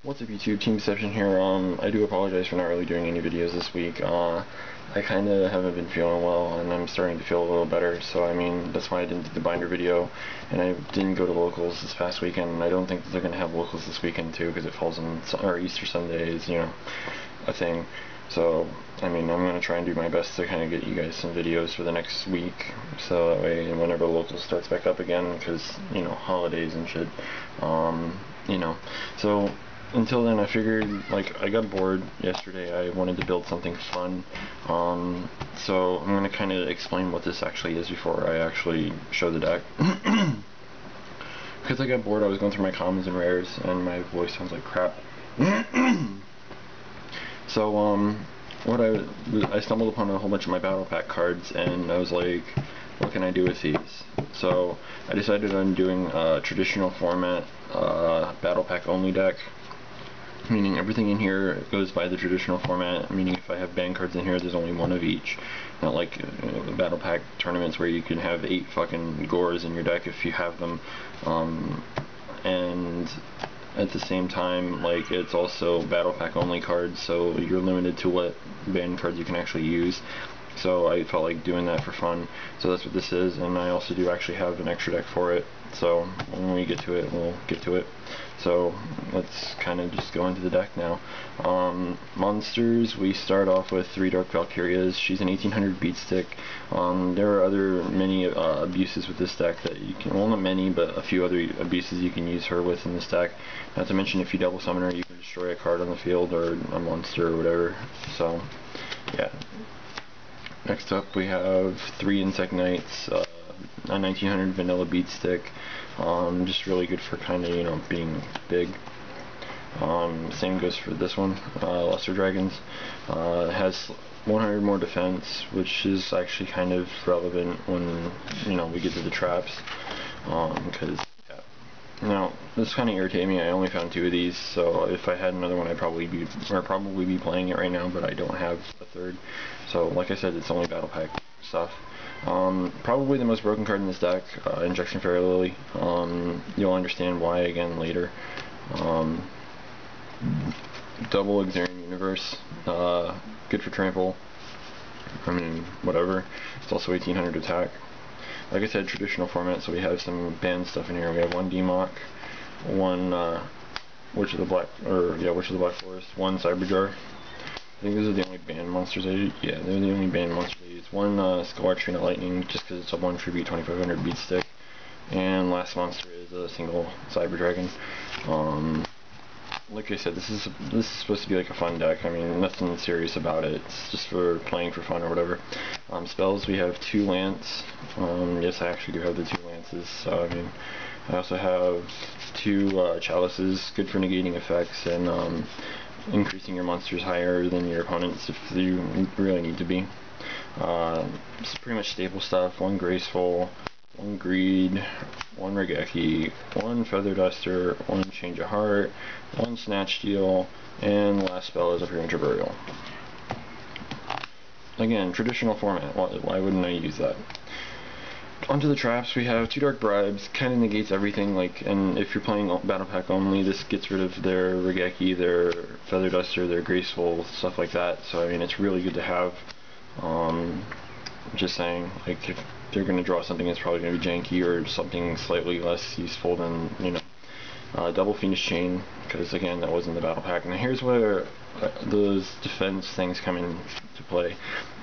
What's up YouTube, Team Deception here. I do apologize for not really doing any videos this week. I kinda haven't been feeling well and I'm starting to feel a little better, so I mean, that's why I didn't do the binder video, and I didn't go to locals this past weekend, and I don't think that they're gonna have locals this weekend too, because it falls on, or Easter Sunday is, you know, a thing. So, I mean, I'm gonna try and do my best to kind of get you guys some videos for the next week, so that way whenever locals starts back up again, because, you know, holidays and shit, you know, so until then I figured, like, I got bored yesterday. I wanted to build something fun, so I'm going to kind of explain what this actually is before I actually show the deck. Because I got bored, I was going through my commons and rares, and my voice sounds like crap. So, what I stumbled upon a whole bunch of my battle pack cards, and I was like, what can I do with these? So, I decided on doing a traditional format, battle pack only deck. Meaning everything in here goes by the traditional format, meaning if I have banned cards in here, there's only one of each. Not like the battle pack tournaments where you can have 8 fucking gores in your deck if you have them. And at the same time, like, it's also battle pack only cards, so you're limited to what banned cards you can actually use. So I felt like doing that for fun, so that's what this is, and I also do actually have an extra deck for it, so when we get to it, we'll get to it. So let's kind of just go into the deck now. Monsters, we start off with 3 Dark Valkyrias. She's an 1800 beat stick. There are many abuses with this deck that you can, well, not many, but a few other abuses you can use her with in this deck. Not to mention, if you double summon her, you can destroy a card on the field or a monster or whatever. So yeah. Next up we have 3 Insect Knights, a 1900 vanilla beat stick, just really good for kind of, you know, being big. Same goes for this one, Lesser Dragons. Has 100 more defense, which is actually kind of relevant when, you know, we get to the traps, because now, this kind of irritated me. I only found 2 of these, so if I had another one, I'd probably be playing it right now, but I don't have a third. So, like I said, it's only battle pack stuff. Probably the most broken card in this deck, Injection Fairy Lily. You'll understand why again later. Double Exarian Universe, good for trample. I mean, whatever. It's also 1800 attack. Like I said, traditional format, so we have some banned stuff in here. We have 1 Demock, 1 Witch of the Black Forest, 1 Cyberjar. I think those are the only banned monsters yeah, they're the only banned monsters I use. 1 Skull Archer Lightning, just because it's a 1 tribute 2500 beat stick. And last monster is a single Cyber Dragon. Like I said, this is supposed to be like a fun deck. I mean, nothing serious about it. It's just for playing for fun or whatever. Spells, we have 2 Lance. Yes, I actually do have the 2 Lances. So, I mean, I also have 2 Chalices, good for negating effects and increasing your monsters higher than your opponents if you really need to be. It's pretty much staple stuff. 1 Graceful, 1 Greed, 1 Regeki, 1 Feather Duster, 1 Change of Heart, 1 Snatch Steal, and the last spell is a Premature Burial. Again, traditional format, why wouldn't I use that? Onto the traps, we have 2 Dark Bribes, kind of negates everything, like, and if you're playing Battle Pack only, this gets rid of their Regeki, their Feather Duster, their Graceful, stuff like that, so I mean, it's really good to have. Just saying, like, if they're going to draw something that's probably going to be janky or something slightly less useful than, you know, double Fiendish Chain, because again, that wasn't the battle pack. And here's where those defense things come into play.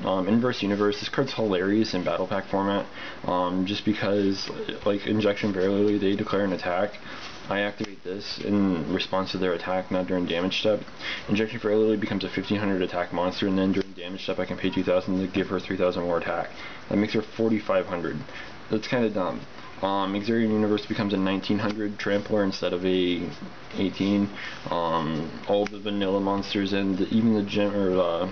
Inverse Universe, this card's hilarious in battle pack format, just because, like, Injection Fairy Lily, they declare an attack. I activate this in response to their attack, not during damage step. Injection Fairy Lily becomes a 1500 attack monster, and then during damage step I can pay 2000 to give her 3000 more attack. That makes her 4500. That's kind of dumb. Exarian Universe becomes a 1900 trampler instead of a 18. All the vanilla monsters and even the gem, or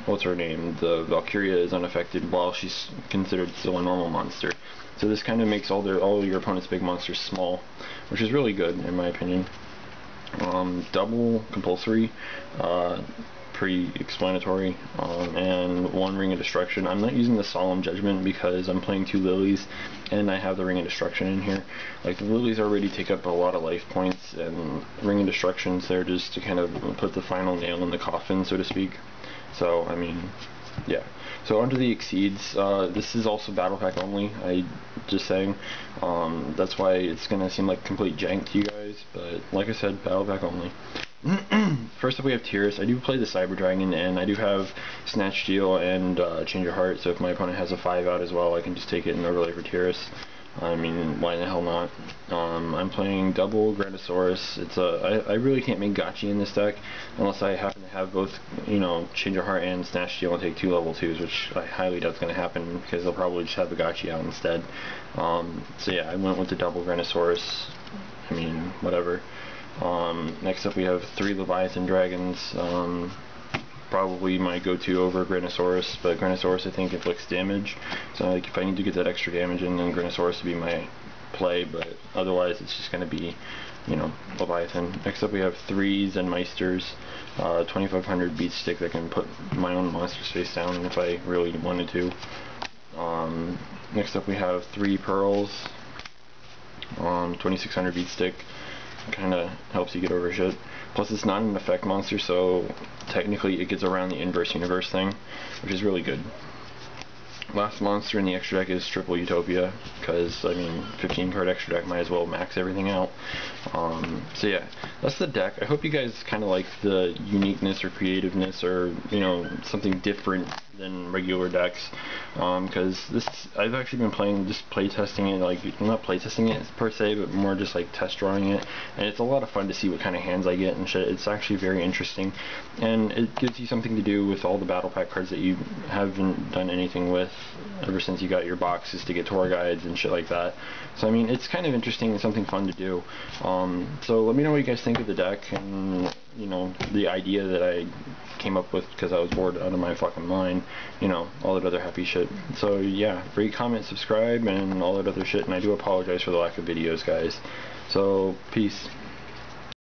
what's her name, the Valkyria, is unaffected while she's considered still a normal monster. So this kind of makes all your opponent's big monsters small, which is really good in my opinion. Double Compulsory, pretty explanatory. And 1 Ring of Destruction. I'm not using the Solemn Judgment because I'm playing 2 Lilies, and I have the Ring of Destruction in here. Like, the Lilies already take up a lot of life points, and Ring of Destruction's there just to kind of put the final nail in the coffin, so to speak. So, I mean, yeah. So onto the Exceeds. This is also Battle Pack only, just saying. That's why it's gonna seem like complete jank to you guys, but like I said, Battle Pack only. First up we have Tiras. I do play the Cyber Dragon, and I do have Snatch Steel and Change Your Heart, so if my opponent has a 5 out as well, I can just take it and overlay for Tiras. I mean, why the hell not? I'm playing double Grandosaurus. I really can't make Gotchi in this deck unless I happen to have both, you know, Change Your Heart and Snatch Steel and take 2 level 2s, which I highly doubt is going to happen because they'll probably just have the Gotchi out instead. So yeah, I went with the double Grandosaurus. I mean, whatever. Next up we have 3 Leviathan Dragons. Probably my go-to over Grandosaurus, but Grandosaurus I think inflicts damage, so like if I need to get that extra damage in, then Grandosaurus would be my play, but otherwise it's just going to be, you know, Leviathan. Next up we have 3 Zen Meisters, 2500 beat stick that can put my own monsters face down if I really wanted to. Next up we have 3 Pearls, 2600 beat stick. Kind of helps you get over shit. Plus it's not an effect monster, so technically it gets around the inverse universe thing, which is really good. Last monster in the extra deck is Triple Utopia, because, I mean, 15 card extra deck, might as well max everything out. So yeah, that's the deck. I hope you guys kind of like the uniqueness or creativeness or, you know, something different than regular decks, because I've actually been playing, just playtesting it, like, not playtesting it per se, but more just like test drawing it, and it's a lot of fun to see what kind of hands I get and shit. It's actually very interesting, and it gives you something to do with all the battle pack cards that you haven't done anything with ever since you got your boxes to get tour guides and shit like that. So I mean, it's kind of interesting and something fun to do. So let me know what you guys think of the deck and, you know, the idea that I came up with because I was bored out of my fucking mind, you know, all that other happy shit. So yeah, rate, comment, subscribe, and all that other shit, and I do apologize for the lack of videos, guys. So peace.